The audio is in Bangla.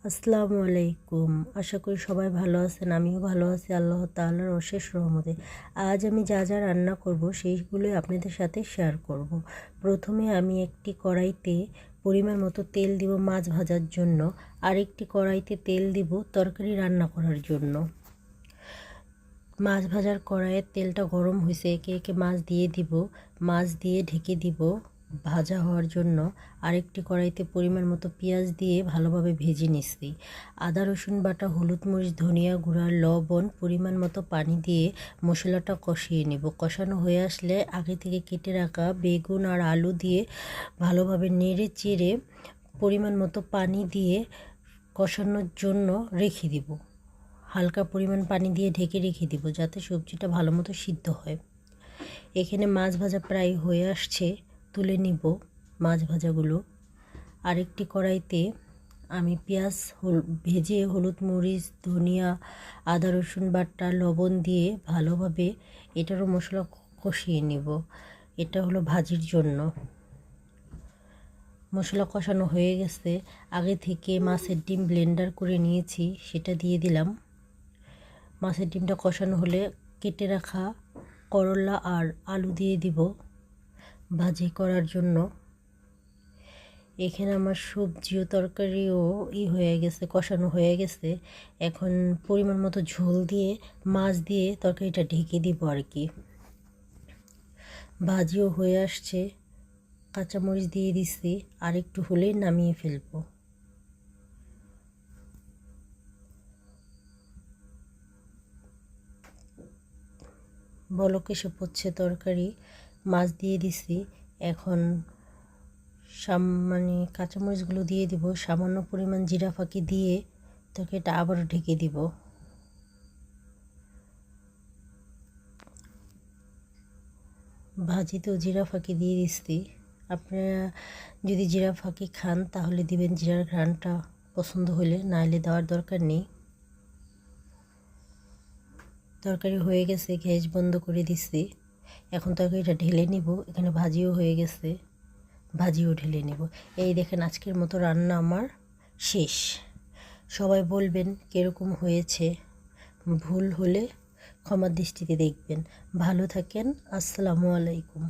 আসসালামু আলাইকুম। আশা করি সবাই ভালো আছেন। আমিও ভালো আছি আল্লাহ তাআলার অশেষ রহমতে। আজ আমি যা যা রান্না করব সেইগুলোই আপনাদের সাথে শেয়ার করব। প্রথমে আমি একটি কড়াইতে পরিমাণ মতো তেল দিব মাছ ভাজার জন্য, আরেকটি কড়াইতে তেল দিব তরকারি রান্না করার জন্য। মাছ ভাজার কড়াইয়ের তেলটা গরম হয়েছে, একে একে মাছ দিয়ে দিব। মাছ দিয়ে ঢেকে দিব ভাজা হওয়ার জন্য। আরেকটি কড়াইতে পরিমাণ মতো পেঁয়াজ দিয়ে ভালোভাবে ভেজে নিচ্ছি। আদা রসুন বাটা, হলুদ মরিচ, ধনিয়া গুঁড়া, লবণ, পরিমাণ মতো পানি দিয়ে মশলাটা কষিয়ে নেব। কষানো হয়ে আসলে আগে থেকে কেটে রাখা বেগুন আর আলু দিয়ে ভালোভাবে নেড়ে চেড়ে পরিমাণ মতো পানি দিয়ে কষানোর জন্য রেখে দিব। হালকা পরিমাণ পানি দিয়ে ঢেকে রেখে দিব যাতে সবজিটা ভালো মতো সিদ্ধ হয়। এখানে মাছ ভাজা প্রায় হয়ে আসছে, তুলে নিব মাছ ভাজাগুলো। আরেকটি কড়াইতে আমি পেঁয়াজ ভেজে হলুদ মরিচ, ধনিয়া, আদা রসুন বাটা, লবণ দিয়ে ভালোভাবে এটারও মশলা কষিয়ে নেব। এটা হলো ভাজির জন্য। মশলা কষানো হয়ে গেছে, আগে থেকে মাছের ডিম ব্লেন্ডার করে নিয়েছি, সেটা দিয়ে দিলাম। মাছের ডিমটা কষানো হলে কেটে রাখা করলা আর আলু দিয়ে দিব ভাজি করার জন্য। এখানে আমার সবজি ও তরকারিও হয়ে গেছে, কষানো হয়ে গেছে। এখন পরিমাণ মতো ঝোল দিয়ে মাছ দিয়ে তরকারিটা ঢেকে দিব আর কি। ভাজিও হয়ে আসছে, কাঁচামরিচ দিয়ে দিচ্ছি, আর একটু হলেই নামিয়ে ফেলবো। বলক এসে পড়ছে তরকারি, মাছ দিয়ে দিছি। এখন কাঁচামরিচগুলো দিয়ে দিব, সামান্য পরিমাণ জিরা ফাঁকি দিয়ে তরকারিটা আবারও ঢেকে দিব। ভাজিতেও জিরা ফাঁকি দিয়ে দিচ্ছি। আপনারা যদি জিরা ফাঁকি খান তাহলে দিবেন, জিরার ঘ্রাণটা পছন্দ হলে, নাহলে দেওয়ার দরকার নেই। তরকারি হয়ে গেছে, গ্যাস বন্ধ করে দিচ্ছি। এখন তরকারিটা ঢেলে নিব। এখানে ভাজিও হয়ে গেছে, ভাজিও ঢেলে নেব। এই দেখেন, আজকের মতো রান্না আমার শেষ। সবাই বলবেন কীরকম হয়েছে, ভুল হলে ক্ষমার দৃষ্টিতে দেখবেন। ভালো থাকেন। আসসালামু আলাইকুম।